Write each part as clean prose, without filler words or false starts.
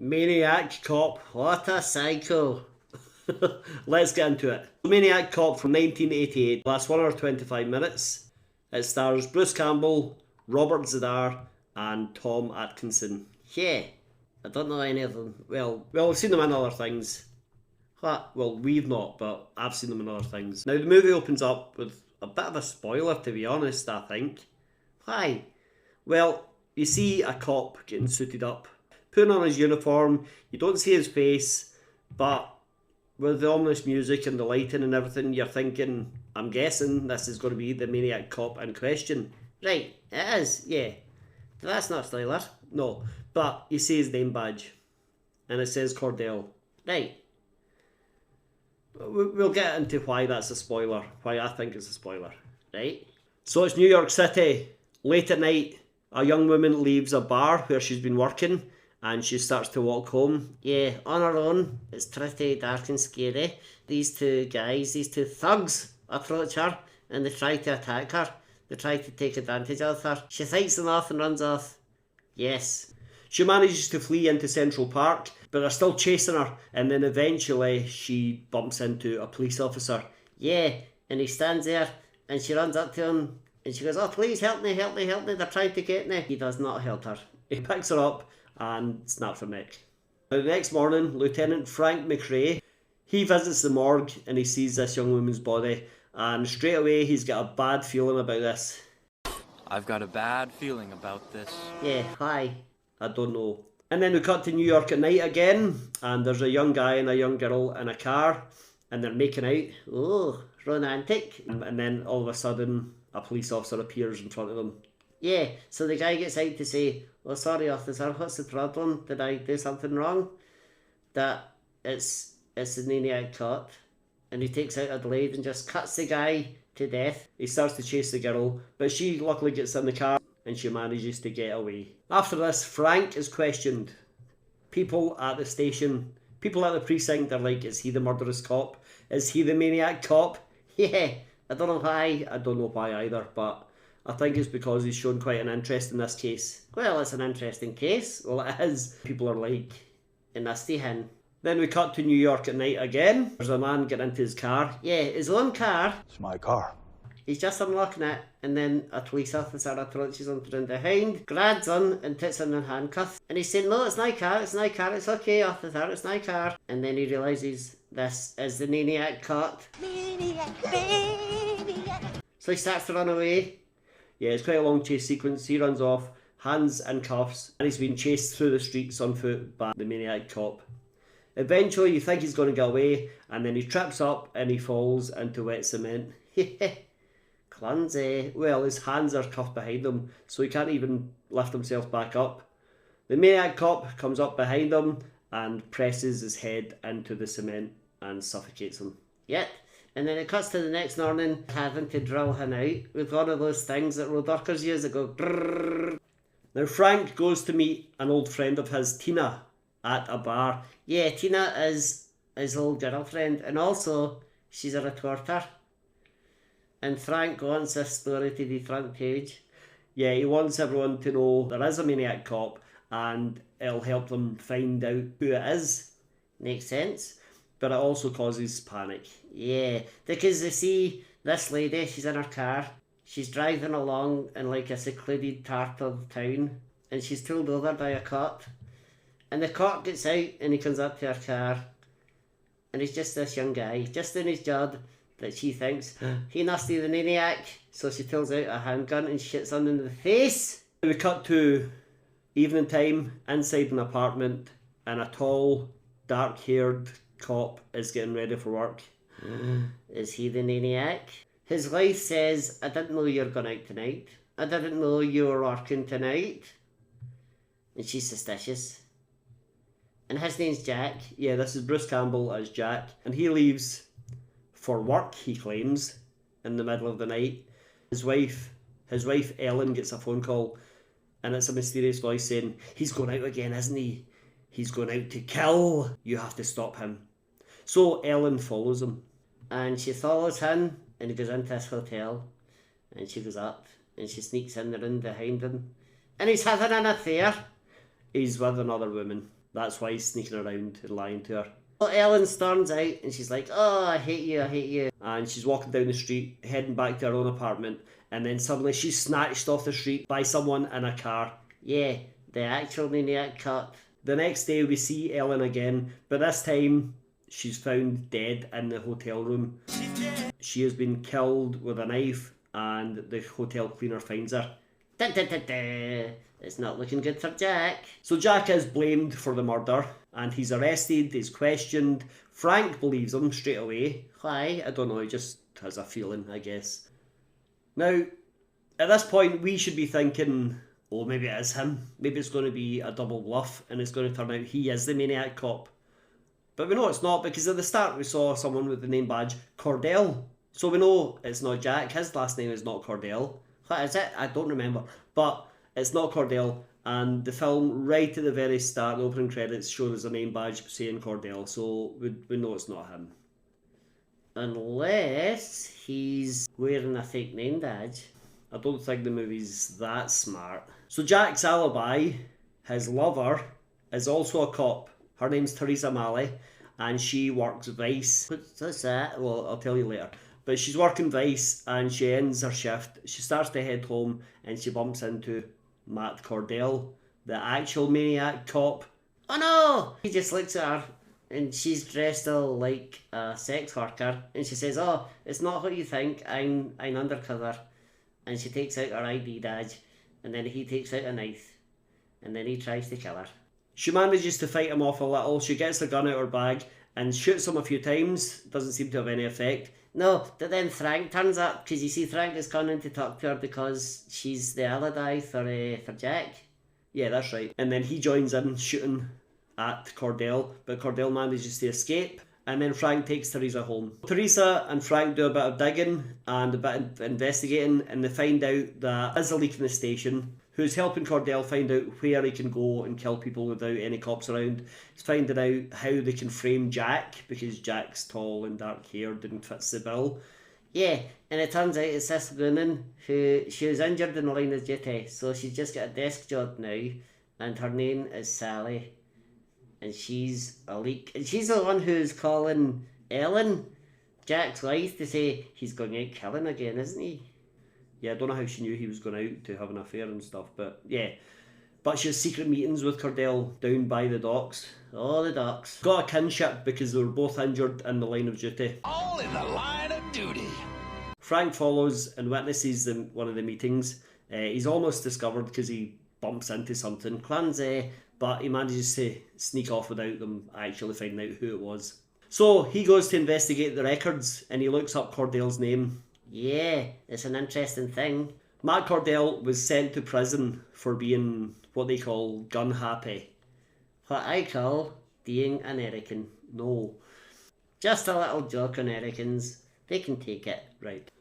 Maniac Cop, what a psycho. Let's get into it. Maniac Cop from 1988 lasts 1 hour 25 minutes. It stars Bruce Campbell, Robert Z'Dar and Tom Atkinson. Yeah, I don't know any of them. Well, we've seen them in other things. What? Well, we've not, but I've seen them in other things. Now, the movie opens up with a bit of a spoiler, to be honest, I think. Why? Well, you see a cop getting suited up, putting on his uniform. You don't see his face, but with the ominous music and the lighting and everything, you're thinking, I'm guessing this is going to be the Maniac Cop in question. Right, it is, yeah. That's not spoiler, no. But you see his name badge, and it says Cordell. Right. We'll get into why that's a spoiler, why I think it's a spoiler, right? So it's New York City. Late at night, a young woman leaves a bar where she's been working and she starts to walk home. Yeah, on her own. It's pretty dark and scary. These two thugs approach her and they try to attack her. They try to take advantage of her. She fights them off and runs off. Yes. She manages to flee into Central Park, but they're still chasing her, and then eventually she bumps into a police officer. Yeah, and he stands there, and she runs up to him, and she goes, oh, please help me, they're trying to get me. He does not help her. He picks her up and snaps her neck. Now, the next morning, Lieutenant Frank McRae, he visits the morgue, and he sees this young woman's body, and straight away he's got a bad feeling about this. I've got a bad feeling about this. Yeah, why? I don't know. And then we cut to New York at night again, and there's a young guy and a young girl in a car, and they're making out. Oh, romantic. And then all of a sudden, a police officer appears in front of them. Yeah, so the guy gets out to say, oh, sorry officer, what's the problem? Did I do something wrong? That it's the Maniac Cop. And he takes out a blade and just cuts the guy to death. He starts to chase the girl, but she luckily gets in the car and she manages to get away. After this, Frank is questioned. People at the station, people at the precinct are like, is he the murderous cop? Is he the Maniac Cop? Yeah, I don't know why. I don't know why either, but I think it's because he's shown quite an interest in this case. Well, it's an interesting case. Well, it is. People are like, in a hen. Then we cut to New York at night again. There's a man getting into his car. Yeah, his own car. It's my car. He's just unlocking it, and then a police officer approaches him from behind, grabs him and puts him in handcuffs. And he's saying, no, it's my car, it's okay, officer, it's my car. And then he realises this is the Maniac Cop. Maniac. So he starts to run away. Yeah, it's quite a long chase sequence. He runs off, hands in cuffs, and he's being chased through the streets on foot by the Maniac Cop. Eventually, you think he's going to get away, and then he trips up and he falls into wet cement. Clumsy. Well, his hands are cuffed behind him, so he can't even lift himself back up. The Maniac Cop comes up behind him and presses his head into the cement and suffocates him. Yep. And then it cuts to the next morning, having to drill him out with one of those things that road workers use that go brrrr. Now Frank goes to meet an old friend of his, Tina, at a bar. Yeah, Tina is his old girlfriend, and also she's a reporter. And Frank wants this story to be front page. Yeah, he wants everyone to know there is a Maniac Cop and it'll help them find out who it is. Makes sense. But it also causes panic. Yeah, because you see, this lady, she's in her car. She's driving along in like a secluded part of town, and she's pulled over by a cop. And the cop gets out and he comes up to her car. And he's just this young guy, just in his job, that she thinks he must be the maniac, so she pulls out a handgun and shoots him in the face. We cut to evening time inside an apartment, and a tall, dark-haired cop is getting ready for work. Is he the maniac? His wife says, I didn't know you were going out tonight. I didn't know you were working tonight. And she's suspicious. And his name's Jack. Yeah, this is Bruce Campbell as Jack, and he leaves for work, he claims, in the middle of the night. His wife Ellen gets a phone call, and it's a mysterious voice saying, he's going out again, isn't he? He's going out to kill. You have to stop him. So Ellen follows him. And she follows him, and he goes into this hotel, and she goes up, and she sneaks in the room behind him, and he's having an affair. He's with another woman. That's why he's sneaking around and lying to her. Well, Ellen storms out and she's like, oh, I hate you, I hate you. And she's walking down the street, heading back to her own apartment, and then suddenly she's snatched off the street by someone in a car. Yeah, the actual Maniac Cop. The next day we see Ellen again, but this time she's found dead in the hotel room. She has been killed with a knife and the hotel cleaner finds her. Dun, dun, dun, dun. It's not looking good for Jack. So Jack is blamed for the murder and he's arrested, he's questioned. Frank believes him straight away. Why? I don't know, he just has a feeling, I guess. Now, at this point we should be thinking, oh, maybe it is him. Maybe it's going to be a double bluff and it's going to turn out he is the Maniac Cop. But we know it's not because at the start we saw someone with the name badge Cordell. So we know it's not Jack. His last name is not Cordell. What is it? I don't remember. But it's not Cordell. And the film, right at the very start, the opening credits, showed us a name badge saying Cordell. So we know it's not him. Unless he's wearing a fake name badge. I don't think the movie's that smart. So Jack's alibi, his lover, is also a cop. Her name's Teresa Malley, and she works Vice. What's that? Well, I'll tell you later. But she's working Vice, and she ends her shift. She starts to head home, and she bumps into Matt Cordell, the actual Maniac Cop. Oh no! He just looks at her, and she's dressed all like a sex worker, and she says, oh, it's not what you think, I'm undercover. And she takes out her ID badge, and then he takes out a knife, and then he tries to kill her. She manages to fight him off a little. She gets the gun out of her bag and shoots him a few times. Doesn't seem to have any effect. No, but then Frank turns up because you see Frank is coming to talk to her because she's the alibi for Jack. Yeah, that's right. And then he joins in shooting at Cordell, but Cordell manages to escape. And then Frank takes Teresa home. Teresa and Frank do a bit of digging and a bit of investigating, and they find out that there's a leak in the station. Who's helping Cordell find out where he can go and kill people without any cops around. He's finding out how they can frame Jack, because Jack's tall and dark haired and fits the bill. Yeah, and it turns out it's this woman who, she was injured in the line of duty, so she's just got a desk job now, and her name is Sally. And she's a leak. And she's the one who's calling Ellen, Jack's wife, to say he's going out killing again, isn't he? Yeah, I don't know how she knew he was going out to have an affair and stuff, but yeah. But she has secret meetings with Cordell down by the docks. Oh, the docks. Got a kinship because they were both injured in the line of duty. All in the line of duty. Frank follows and witnesses one of the meetings. He's almost discovered because he bumps into something. Clumsy, but he manages to sneak off without them actually finding out who it was. So he goes to investigate the records and he looks up Cordell's name. Yeah, it's an interesting thing. Matt Cordell was sent to prison for being what they call gun happy. What I call being an American. No. Just a little joke on Americans. They can take it. Right.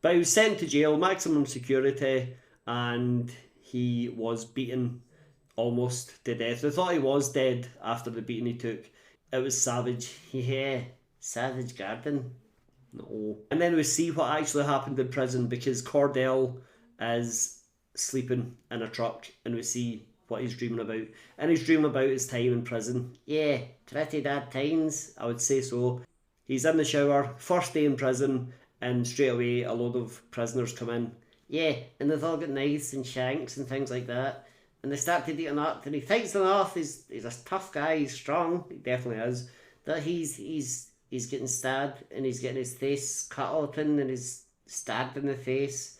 But he was sent to jail, maximum security, and he was beaten almost to death. They thought he was dead after the beating he took. It was savage. Yeah, Savage Garden. No. And then we see what actually happened in prison because Cordell is sleeping in a truck and we see what he's dreaming about. And he's dreaming about his time in prison. Yeah, pretty bad times, I would say so. He's in the shower, first day in prison, and straight away a load of prisoners come in. Yeah, and they've all got knives and shanks and things like that. And they start to beat him up and he fights them off. He's a tough guy, he's strong, he definitely is. But he's getting stabbed and he's getting his face cut open and he's stabbed in the face.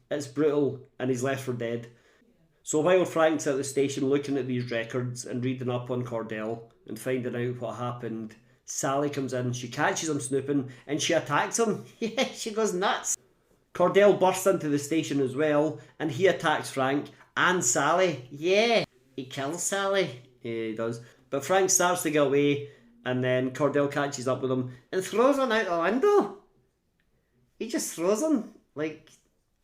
It's brutal and he's left for dead. So while Frank's at the station looking at these records and reading up on Cordell and finding out what happened, Sally comes in, she catches him snooping and she attacks him. Yeah, she goes nuts. Cordell bursts into the station as well and he attacks Frank and Sally. Yeah, he kills Sally. Yeah, he does. But Frank starts to get away. And then Cordell catches up with him and throws him out the window. He just throws him like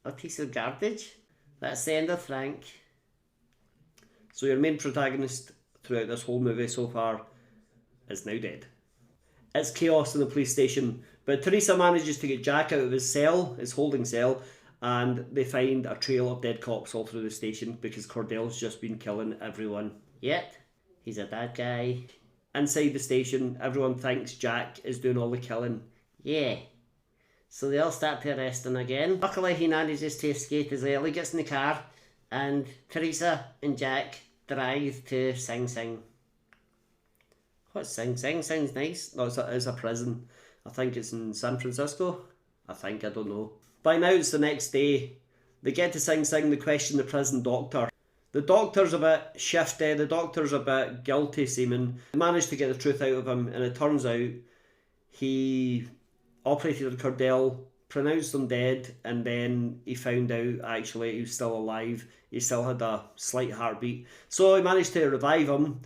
a piece of garbage. That's the end of Frank. So your main protagonist throughout this whole movie so far is now dead. It's chaos in the police station, but Teresa manages to get Jack out of his cell, his holding cell, and they find a trail of dead cops all through the station because Cordell's just been killing everyone. Yep. He's a bad guy. Inside the station, everyone thinks Jack is doing all the killing. Yeah. So they all start to arrest him again. Luckily he manages to escape as well. He gets in the car and Teresa and Jack drive to Sing Sing. What's Sing Sing? Sounds nice. No, it's a prison. I think it's in San Francisco. I don't know. By now it's the next day. They get to Sing Sing, they question the prison doctor. The doctor's a bit shifty, the doctor's a bit guilty seeming. They manage to get the truth out of him, and it turns out he operated on Cordell, pronounced him dead, and then he found out actually he was still alive. He still had a slight heartbeat. So he managed to revive him,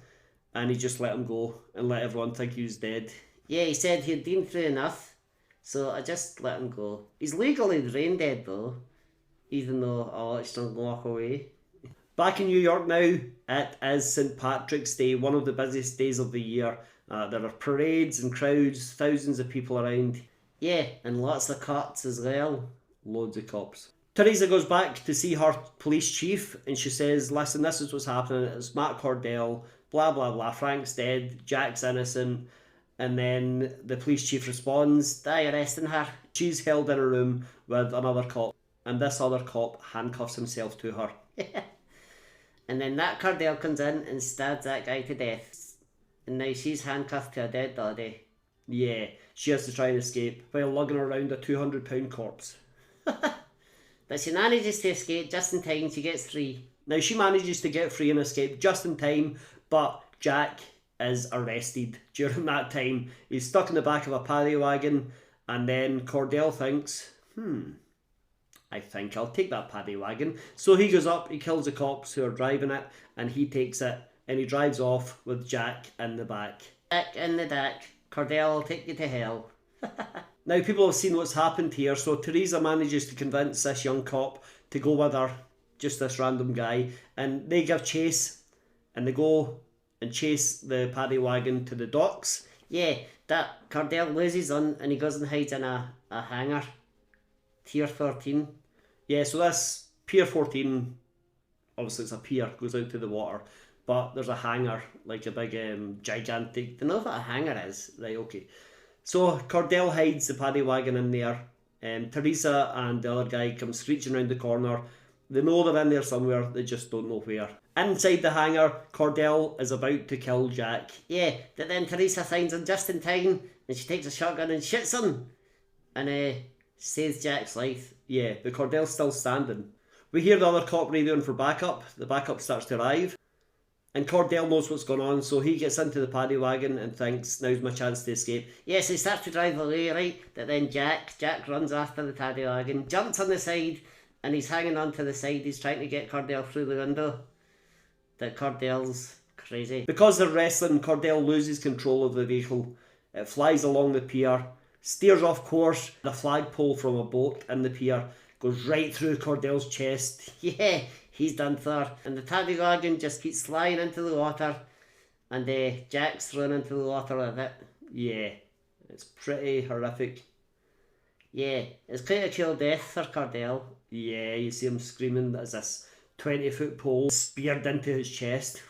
and he just let him go and let everyone think he was dead. Yeah, he said he'd been through enough, so I just let him go. He's legally brain dead though, even though I watched him walk away. Back in New York now, it is St. Patrick's Day, one of the busiest days of the year. There are parades and crowds, thousands of people around. Yeah, and lots of cops as well. Loads of cops. Teresa goes back to see her police chief and she says, listen, this is what's happening. It's Matt Cordell, blah, blah, blah. Frank's dead, Jack's innocent. And then the police chief responds, they're arresting her. She's held in a room with another cop. And this other cop handcuffs himself to her. And then that Cordell comes in and stabs that guy to death. And now she's handcuffed to a dead body. Yeah, she has to try and escape while lugging around a 200-pound corpse. But she manages to escape just in time. She gets free. Now she manages to get free and escape just in time, but Jack is arrested during that time. He's stuck in the back of a paddy wagon, and then Cordell thinks, I think I'll take that paddy wagon. So he goes up, he kills the cops who are driving it, and he takes it, and he drives off with Jack in the back. Jack in the back. Cordell will take you to hell. Now people have seen what's happened here, so Teresa manages to convince this young cop to go with her, just this random guy, and they give chase, and they go and chase the paddy wagon to the docks. Yeah, that Cordell loses on, and he goes and hides in a hangar. Tier 14. Yeah, so this Pier 14, obviously it's a pier, goes out to the water, but there's a hangar, like a big gigantic, don't know what a hangar is. Right, okay. So Cordell hides the paddy wagon in there. Teresa and the other guy come screeching around the corner. They know they're in there somewhere, they just don't know where. Inside the hangar, Cordell is about to kill Jack. Yeah, but then Teresa finds him just in time, and she takes a shotgun and shoots him. And saves Jack's life. Yeah, but Cordell's still standing. We hear the other cop radioing for backup. The backup starts to arrive. And Cordell knows what's going on, so he gets into the paddy wagon and thinks, now's my chance to escape. Yes, he starts to drive away, right? But then Jack runs after the paddy wagon, jumps on the side, and he's hanging on to the side. He's trying to get Cordell through the window. But Cordell's crazy. Because they're wrestling, Cordell loses control of the vehicle. It flies along the pier, steers off course. The flagpole from a boat in the pier goes right through Cordell's chest. Yeah, he's done for. And the paddy wagon just keeps sliding into the water, and Jack's thrown into the water with it. Yeah, it's pretty horrific. Yeah, it's quite a cool death for Cordell. Yeah, you see him screaming as this 20-foot pole speared into his chest.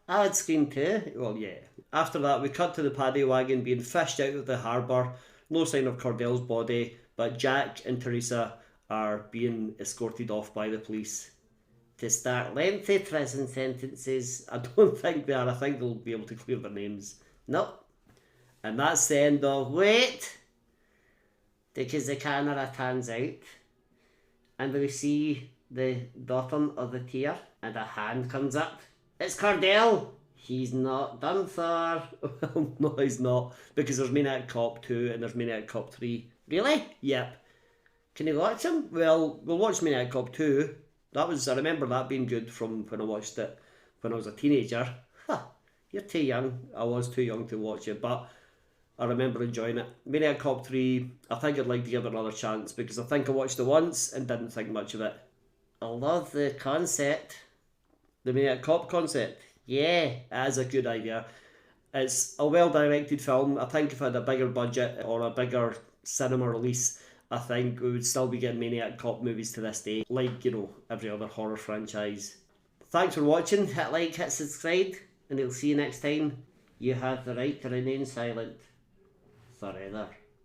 I would scream too. Well, yeah. After that, we cut to the paddy wagon being fished out of the harbour. No sign of Cordell's body, but Jack and Teresa are being escorted off by the police to start lengthy prison sentences. I don't think they are. I think they'll be able to clear their names. Nope. And that's the end of... Wait! Because the camera pans out, and we see the bottom of the tier, and a hand comes up. It's Cordell! He's not done for. Well, no, he's not, because there's Maniac Cop 2 and there's Maniac Cop 3. Really? Yep. Can you watch them? Well, we'll watch Maniac Cop 2. I remember that being good from when I watched it when I was a teenager. You're too young. I was too young to watch it, but I remember enjoying it. Maniac Cop 3, I think I'd like to give it another chance, because I think I watched it once and didn't think much of it. I love the concept. The Maniac Cop concept. Yeah, it is a good idea. It's a well-directed film. I think if I had a bigger budget or a bigger cinema release, I think we would still be getting Maniac Cop movies to this day, like, every other horror franchise. Thanks for watching. Hit like, hit subscribe, and he'll see you next time. You have the right to remain silent forever.